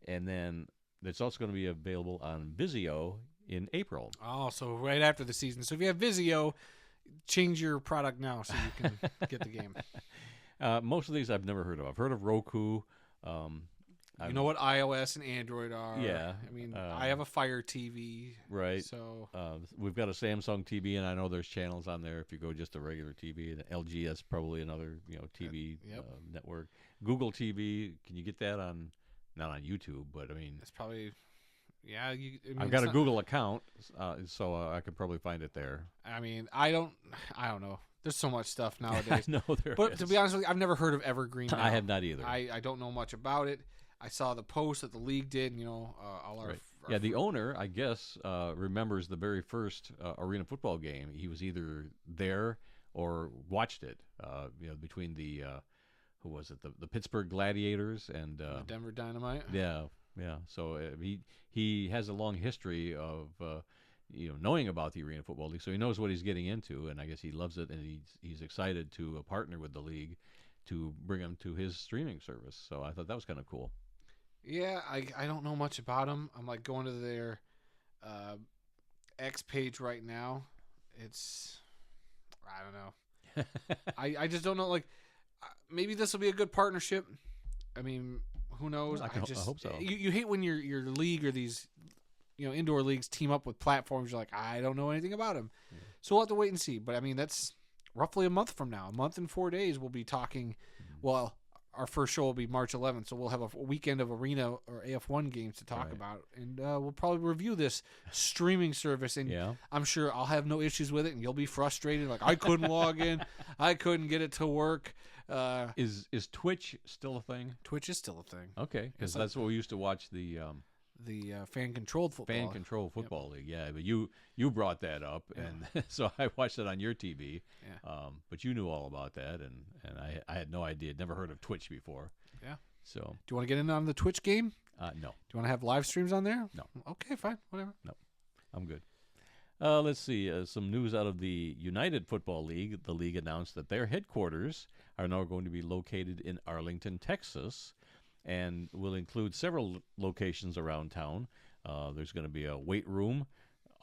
S1: And then it's also going to be available on Vizio in April.
S2: Oh, so right after the season. So if you have Vizio, change your product now so you can get the game.
S1: Most of these I've never heard of. I've heard of Roku.
S2: You know what iOS and Android are.
S1: Yeah.
S2: I mean, I have a Fire TV.
S1: Right.
S2: So
S1: we've got a Samsung TV, and I know there's channels on there if you go just a regular TV. And LG is probably another TV network. Google TV, can you get that on, not on YouTube, but I mean.
S2: It's probably, yeah.
S1: I've got a Google account, so I could probably find it there.
S2: I mean, I don't know. There's so much stuff nowadays.
S1: No, there
S2: but
S1: is.
S2: To be honest with you, I've never heard of Evergreen Now.
S1: I have not either.
S2: I don't know much about it. I saw the post that the league did, all our...
S1: Right. The owner, I guess, remembers the very first arena football game. He was either there or watched it, between the, who was it, the Pittsburgh Gladiators and...
S2: the Denver Dynamite?
S1: Yeah. So he has a long history of, knowing about the Arena Football League, so he knows what he's getting into, and I guess he loves it, and he's excited to partner with the league to bring him to his streaming service. So I thought that was kind of cool.
S2: Yeah, I don't know much about them. I'm like going to their X page right now. I don't know. I just don't know. Like, maybe this will be a good partnership. I mean, who knows?
S1: I hope so.
S2: You hate when your league or these indoor leagues team up with platforms. You're like, I don't know anything about them. Yeah. So we'll have to wait and see. But I mean, that's roughly a month from now. A month and 4 days we'll be talking. Well, our first show will be March 11th, so we'll have a weekend of Arena or AF1 games to talk about, and we'll probably review this streaming service, and I'm sure I'll have no issues with it, and you'll be frustrated, like, I couldn't log in, I couldn't get it to work.
S1: Is Twitch still a thing?
S2: Twitch is still a thing.
S1: Okay, because that's what we used to watch the
S2: fan-controlled football.
S1: Fan-controlled football league, yeah. But you brought that up, and so I watched it on your TV. Yeah. But you knew all about that, and I had no idea. Never heard of Twitch before.
S2: Yeah.
S1: So.
S2: Do you want to get in on the Twitch game?
S1: No.
S2: Do you want to have live streams on there?
S1: No.
S2: Okay, fine, whatever.
S1: No, I'm good. Let's see. Some news out of the United Football League. The league announced that their headquarters are now going to be located in Arlington, Texas, and will include several locations around town. There's going to be a weight room,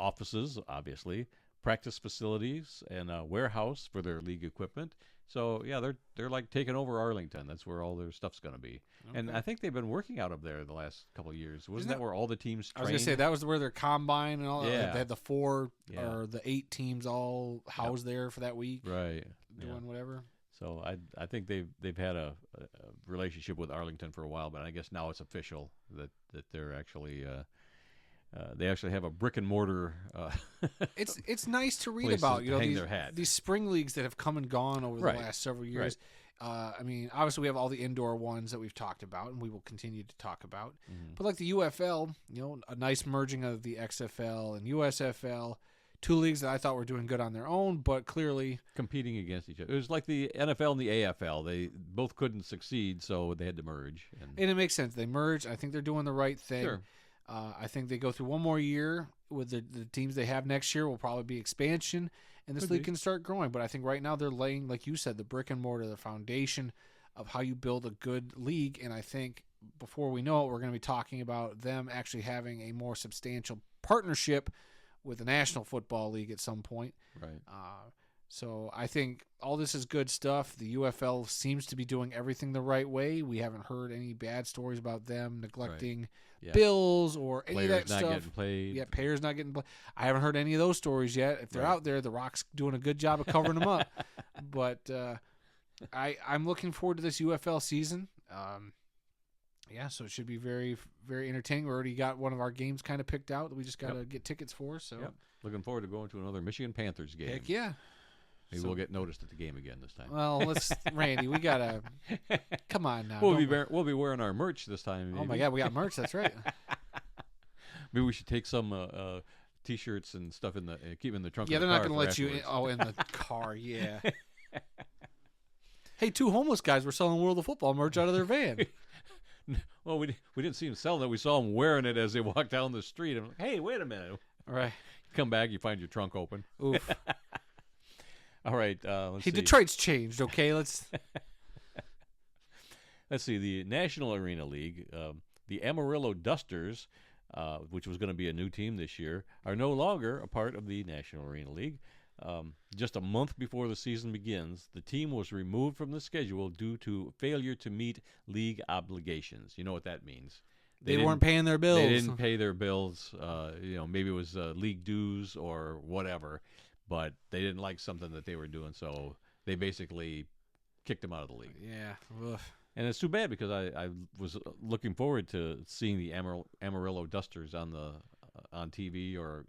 S1: offices, obviously, practice facilities, and a warehouse for their league equipment. So yeah, they're like taking over Arlington. That's where all their stuff's going to be.
S2: Okay.
S1: And I think they've been working out of there the last couple of years. Wasn't that where all the teams trained?
S2: I was going to say that was where their combine and all.
S1: Yeah.
S2: They had the 4 or the 8 teams all housed there for that week.
S1: Right.
S2: Doing whatever.
S1: So I think they've had a relationship with Arlington for a while, but I guess now it's official that they're actually they actually have a brick and mortar.
S2: It's nice to read
S1: place
S2: about
S1: to hang their hat.
S2: these spring leagues that have come and gone over the last several years. I mean, obviously we have all the indoor ones that we've talked about, and we will continue to talk about.
S1: Mm-hmm.
S2: But like the UFL, a nice merging of the XFL and USFL. 2 leagues that I thought were doing good on their own, but clearly
S1: competing against each other. It was like the NFL and the AFL. They both couldn't succeed, so they had to merge.
S2: And it makes sense. They merged. I think they're doing the right thing.
S1: Sure.
S2: I think they go through one more year with the teams they have next year will probably be expansion, and this league can start growing. But I think right now they're laying, like you said, the brick and mortar, the foundation of how you build a good league. And I think before we know it, we're going to be talking about them actually having a more substantial partnership with the National Football League at some point.
S1: Right.
S2: So I think all this is good stuff. The UFL seems to be doing everything the right way. We haven't heard any bad stories about them neglecting bills or any
S1: players
S2: of that
S1: not
S2: stuff.
S1: Getting played.
S2: Yeah, players not getting played. I haven't heard any of those stories yet. If they're out there, The Rock's doing a good job of covering them up. But I'm looking forward to this UFL season. So it should be very, very entertaining. We already got one of our games kind of picked out that we just got to get tickets for. So
S1: looking forward to going to another Michigan Panthers game.
S2: Heck yeah.
S1: Maybe we'll get noticed at the game again this time.
S2: Well, Randy, we got to come on now.
S1: We'll be wearing our merch this time. Maybe.
S2: Oh my God, we got merch. That's right.
S1: Maybe we should take some T-shirts and stuff keep in the trunk.
S2: Yeah,
S1: of the
S2: they're
S1: car
S2: not going to let you in the car. Yeah. Hey, 2 homeless guys were selling World of Football merch out of their van.
S1: Well, we didn't see them selling it. We saw them wearing it as they walked down the street. I'm like, hey, wait a minute.
S2: All right.
S1: You come back, you find your trunk open.
S2: Oof.
S1: All right. Let's see.
S2: Detroit's changed. Okay, let's
S1: see. The National Arena League, the Amarillo Dusters, which was going to be a new team this year, are no longer a part of the National Arena League. Just a month before the season begins, the team was removed from the schedule due to failure to meet league obligations. You know what that means?
S2: They weren't paying their bills.
S1: They didn't pay their bills. Maybe it was league dues or whatever, but they didn't like something that they were doing, so they basically kicked them out of the league.
S2: Yeah. Ugh.
S1: And it's too bad because I was looking forward to seeing the Amarillo Dusters on TV or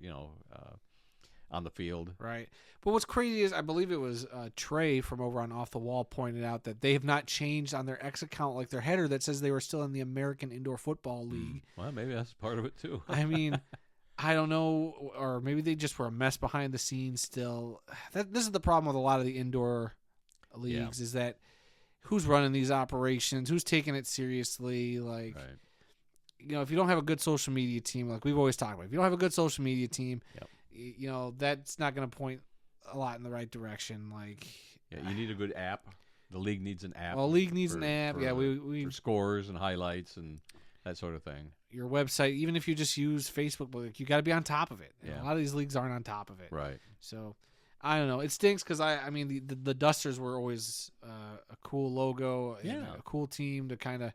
S1: on the field.
S2: Right. But what's crazy is I believe it was Trey from over on Off the Wall pointed out that they have not changed on their X account like their header that says they were still in the American Indoor Football League.
S1: Well, maybe that's part of it too.
S2: I mean, I don't know, or maybe they just were a mess behind the scenes still. This is the problem with a lot of the indoor leagues is that who's running these operations, who's taking it seriously, like if you don't have a good social media team, like we've always talked about, if you don't have a good social media team, that's not going to point a lot in the right direction. Like,
S1: you need a good app. The league needs an app.
S2: Well, league needs an app. We
S1: for scores and highlights and that sort of thing.
S2: Your website, even if you just use Facebook, like you got to be on top of it. And a lot of these leagues aren't on top of it.
S1: Right.
S2: So, I don't know. It stinks because I mean the Dusters were always a cool logo, and a cool team to kind of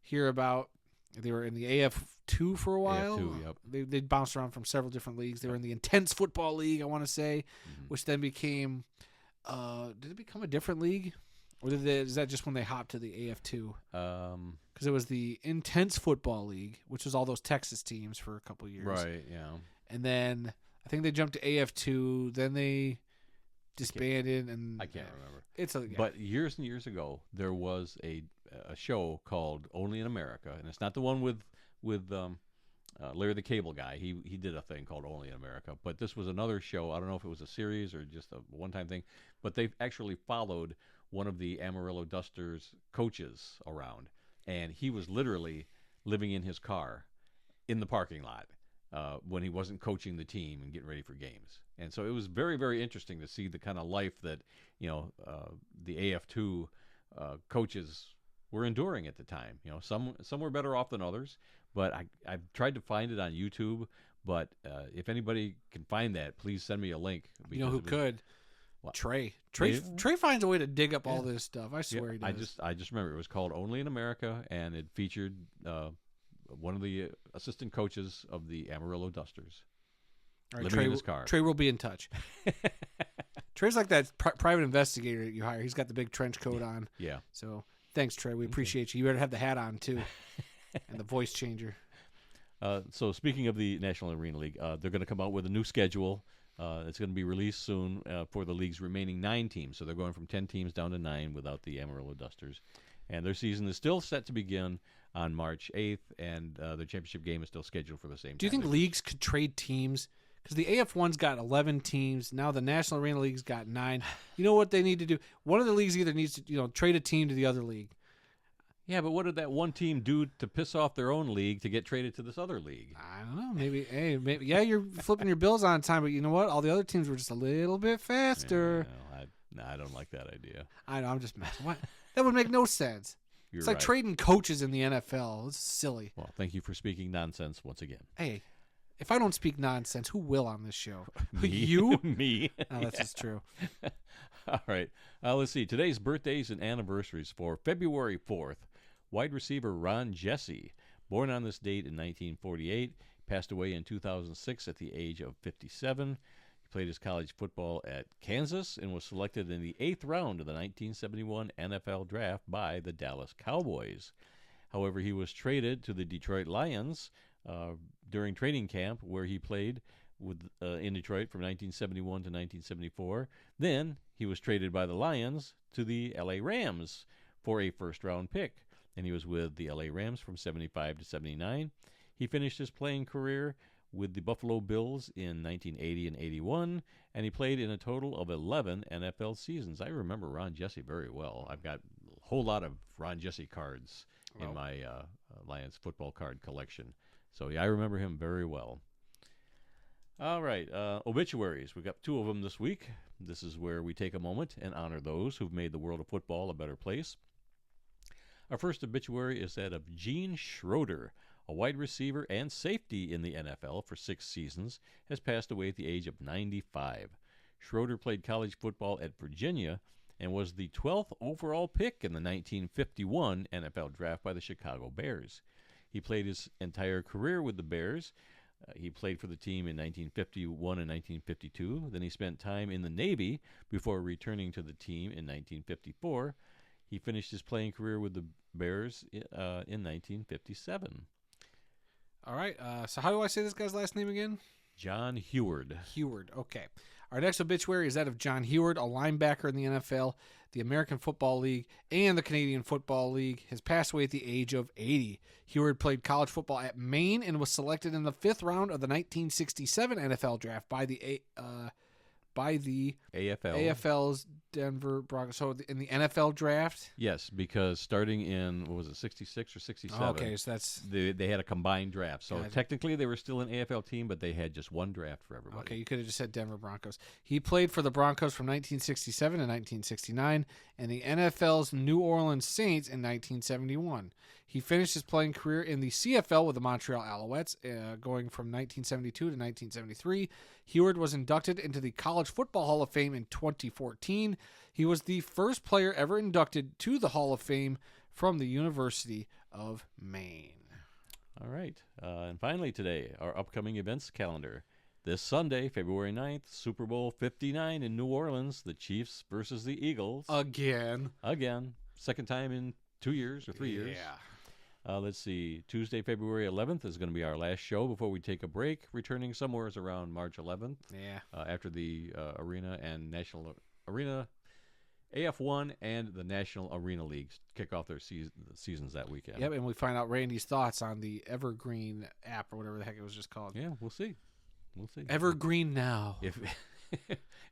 S2: hear about. They were in the AF2 for a while.
S1: AF2, yep.
S2: They bounced around from several different leagues. They were in the Intense Football League, I want to say, which then became. Did it become a different league, or is that just when they hopped to the AF2? Because it was the Intense Football League, which was all those Texas teams for a couple of years.
S1: Right. Yeah.
S2: And then I think they jumped to AF2. Then they disbanded, and
S1: I can't remember. But years and years ago, there was a show called Only in America, and it's not the one with Larry the Cable Guy. He did a thing called Only in America, but this was another show. I don't know if it was a series or just a one-time thing, but they actually followed one of the Amarillo Dusters coaches around, and he was literally living in his car in the parking lot when he wasn't coaching the team and getting ready for games. And so it was very, very interesting to see the kind of life that the AF2 coaches were enduring at the time. Some were better off than others, but I've tried to find it on YouTube, But if anybody can find that, please send me a link.
S2: You know who could?
S1: What?
S2: Trey. Trey finds a way to dig up all this stuff. I swear he does.
S1: I just remember it was called Only in America, and it featured one of the assistant coaches of the Amarillo Dusters.
S2: All right,
S1: living in his car.
S2: Trey will be in touch. Trey's like that private investigator that you hire. He's got the big trench coat on.
S1: Yeah.
S2: So thanks, Trey. We appreciate you. You better have the hat on, too, and the voice changer.
S1: So speaking of the National Arena League, they're going to come out with a new schedule. It's going to be released soon for the league's remaining 9 teams. So they're going from 10 teams down to 9 without the Amarillo Dusters. And their season is still set to begin on March 8th, and their championship game is still scheduled for the same time.
S2: Do you think leagues could trade teams? Because the AF1's got 11 teams. Now the National Arena League's got 9. You know what they need to do? One of the leagues either needs to trade a team to the other league.
S1: Yeah, but what did that one team do to piss off their own league to get traded to this other league?
S2: I don't know. Maybe, yeah, you're flipping your bills on time, but you know what? All the other teams were just a little bit faster.
S1: I don't like that idea.
S2: I know. I'm just messing. What? That would make no sense. It's like trading coaches in the NFL. It's silly.
S1: Well, thank you for speaking nonsense once again.
S2: Hey, if I don't speak nonsense, who will on this show?
S1: Me.
S2: You?
S1: Me.
S2: No, that's just true.
S1: All right. Let's see. Today's birthdays and anniversaries for February 4th. Wide receiver Ron Jesse, born on this date in 1948, passed away in 2006 at the age of 57. He played his college football at Kansas and was selected in the 8th round of the 1971 NFL Draft by the Dallas Cowboys. However, he was traded to the Detroit Lions during training camp, where he played in Detroit from 1971 to 1974. Then he was traded by the Lions to the LA Rams for a first-round pick, and he was with the LA Rams from 75 to 79. He finished his playing career with the Buffalo Bills in 1980 and 81, and he played in a total of 11 NFL seasons. I remember Ron Jesse very well. I've got a whole lot of Ron Jesse cards in my Lions football card collection. So, yeah, I remember him very well. All right, obituaries. We've got 2 of them this week. This is where we take a moment and honor those who've made the world of football a better place. Our first obituary is that of Gene Schroeder, a wide receiver and safety in the NFL for 6 seasons, has passed away at the age of 95. Schroeder played college football at Virginia and was the 12th overall pick in the 1951 NFL Draft by the Chicago Bears. He played his entire career with the Bears. He played for the team in 1951 and 1952. Then he spent time in the Navy before returning to the team in 1954. He finished his playing career with the Bears in 1957.
S2: All right. So how do I say this guy's last name again?
S1: John Heward.
S2: Heward. Okay. Our next obituary is that of John Heward, a linebacker in the NFL, the American Football League, and the Canadian Football League. Has passed away at the age of 80. Heward played college football at Maine and was selected in the 5th round of the 1967 NFL Draft by the AFL's Denver Broncos. So in the NFL Draft?
S1: Yes, because starting in, 66 or 67?
S2: Okay, so that's...
S1: They had a combined draft. So technically they were still an AFL team, but they had just one draft for everybody.
S2: Okay, you could have just said Denver Broncos. He played for the Broncos from 1967 to 1969 and the NFL's New Orleans Saints in 1971. He finished his playing career in the CFL with the Montreal Alouettes, going from 1972 to 1973. Heward was inducted into the College Football Hall of Fame in 2014. He was the first player ever inducted to the Hall of Fame from the University of Maine.
S1: All right. And finally today, our upcoming events calendar. This Sunday, February 9th, Super Bowl 59 in New Orleans, the Chiefs versus the Eagles.
S2: Again.
S1: Second time in 2 years or 3 years.
S2: Yeah.
S1: Let's see. Tuesday, February 11th is going to be our last show before we take a break, returning somewhere around March 11th.
S2: Yeah.
S1: After the Arena and National Arena, AF1 and the National Arena Leagues kick off their seasons that weekend.
S2: Yep, and we find out Randy's thoughts on the Evergreen app or whatever the heck it was just called.
S1: Yeah, we'll see.
S2: Evergreen Now.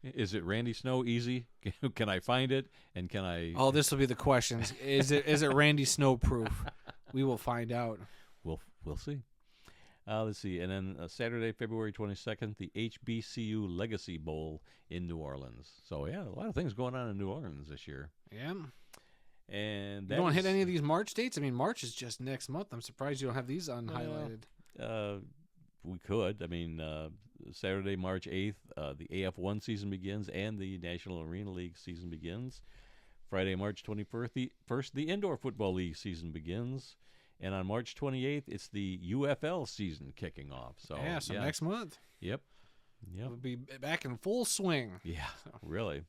S1: Is it Randy Snow easy? Can I find it? And can I...
S2: Oh, this will be the questions. Is it Randy Snow proof? We will find out.
S1: We'll see. Let's see. And then Saturday, February 22nd, the HBCU Legacy Bowl in New Orleans. So, yeah, a lot of things going on in New Orleans this year.
S2: Yeah.
S1: And
S2: you don't want to hit any of these March dates? I mean, March is just next month. I'm surprised you don't have these unhighlighted.
S1: we could. I mean, Saturday, March 8th, the AF1 season begins and the National Arena League season begins. Friday, March 21st, the Indoor Football League season begins. And on March 28th, it's the UFL season kicking off. So
S2: next month.
S1: Yep.
S2: We'll be back in full swing.
S1: Yeah, really.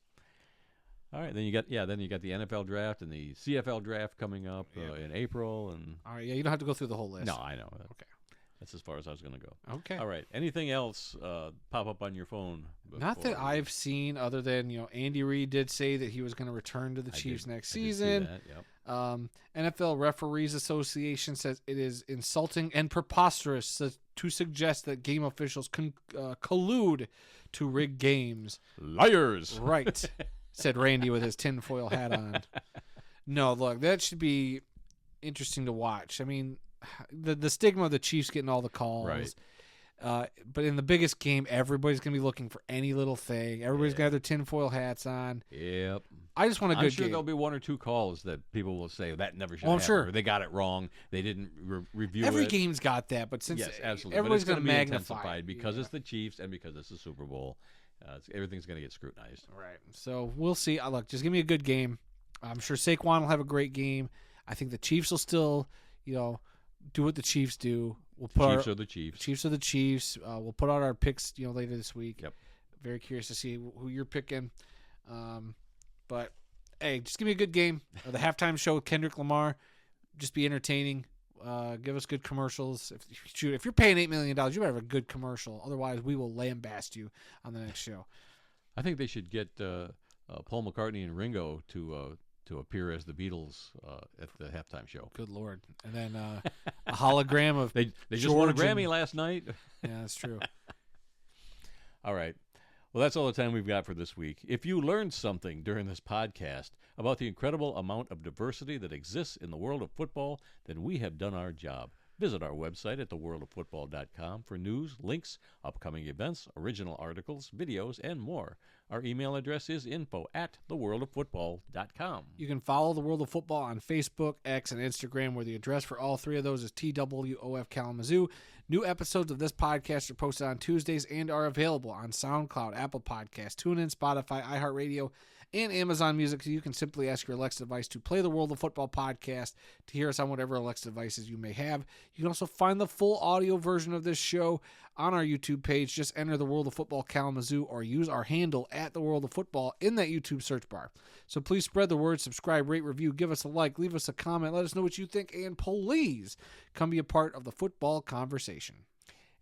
S1: All right, then you got the NFL draft and the CFL draft coming up in April, and
S2: all right, you don't have to go through the whole list.
S1: No, I know.
S2: Okay,
S1: that's as far as I was going to go.
S2: Okay.
S1: All right. Anything else pop up on your phone?
S2: Not that I've seen, other than Andy Reid did say that he was going to return to the Chiefs next season.
S1: I did see that, yep.
S2: NFL Referees Association says it is insulting and preposterous to suggest that game officials collude to rig games.
S1: Liars.
S2: Right. Said Randy with his tinfoil hat on. No, look, that should be interesting to watch. I mean, the stigma of the Chiefs getting all the calls.
S1: Right.
S2: But in the biggest game, everybody's going to be looking for any little thing. Everybody's got their tinfoil hats on.
S1: Yep.
S2: I just want a good game.
S1: I'm sure there'll be one or two calls that people will say, that never should happen.
S2: Sure.
S1: Or they got it wrong. They didn't review
S2: Every
S1: it.
S2: game's got that, but since
S1: absolutely.
S2: everybody's going to
S1: be
S2: magnify it.
S1: because it's the Chiefs and because it's the Super Bowl. Everything's going to get scrutinized.
S2: Right. So we'll see. Look, just give me a good game. I'm sure Saquon will have a great game. I think the Chiefs will still, do what the Chiefs do.
S1: Chiefs are the Chiefs.
S2: Chiefs are the Chiefs. We'll put out our picks, later this week.
S1: Yep. Very
S2: curious to see who you're picking. But hey, just give me a good game. The halftime show with Kendrick Lamar, just be entertaining. Give us good commercials. If you're paying $8 million, you better have a good commercial. Otherwise, we will lambast you on the next show.
S1: I think they should get Paul McCartney and Ringo to appear as the Beatles at the halftime show.
S2: Good Lord! And then a hologram of
S1: they just won a Grammy last night.
S2: Yeah, that's true.
S1: All right. Well, that's all the time we've got for this week. If you learned something during this podcast about the incredible amount of diversity that exists in the world of football, then we have done our job. Visit our website at theworldoffootball.com for news, links, upcoming events, original articles, videos, and more. Our email address is info@theworldoffootball.com.
S2: You can follow The World of Football on Facebook, X, and Instagram, where the address for all three of those is TWOF Kalamazoo. New episodes of this podcast are posted on Tuesdays and are available on SoundCloud, Apple Podcasts, TuneIn, Spotify, iHeartRadio, and Amazon Music. So you can simply ask your Alexa device to play the World of Football podcast to hear us on whatever Alexa devices you may have. You can also find the full audio version of this show on our YouTube page. Just enter the World of Football Kalamazoo or use our handle at the World of Football in that YouTube search bar. So please spread the word, subscribe, rate, review, give us a like, leave us a comment, let us know what you think, and please come be a part of the football conversation.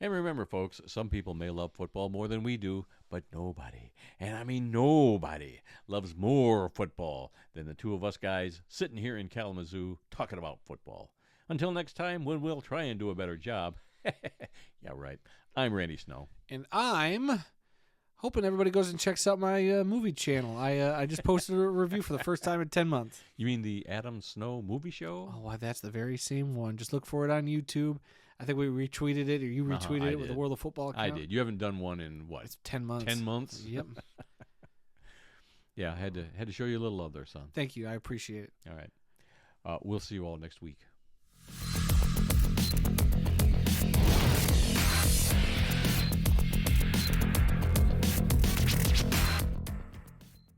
S1: And remember, folks, some people may love football more than we do, but nobody, and I mean nobody, loves more football than the two of us guys sitting here in Kalamazoo talking about football. Until next time, when we'll try and do a better job. Yeah, right. I'm Randy Snow.
S2: And I'm hoping everybody goes and checks out my movie channel. I just posted a review for the first time in 10 months.
S1: You mean the Adam Snow movie show?
S2: Oh, wow, that's the very same one. Just look for it on YouTube. I think we retweeted it, or you retweeted it with the World of Football account.
S1: I did. You haven't done one in what?
S2: It's 10 months.
S1: 10 months?
S2: Yep.
S1: Yeah, I had to show you a little love there, son.
S2: Thank you. I appreciate it.
S1: All right. We'll see you all next week.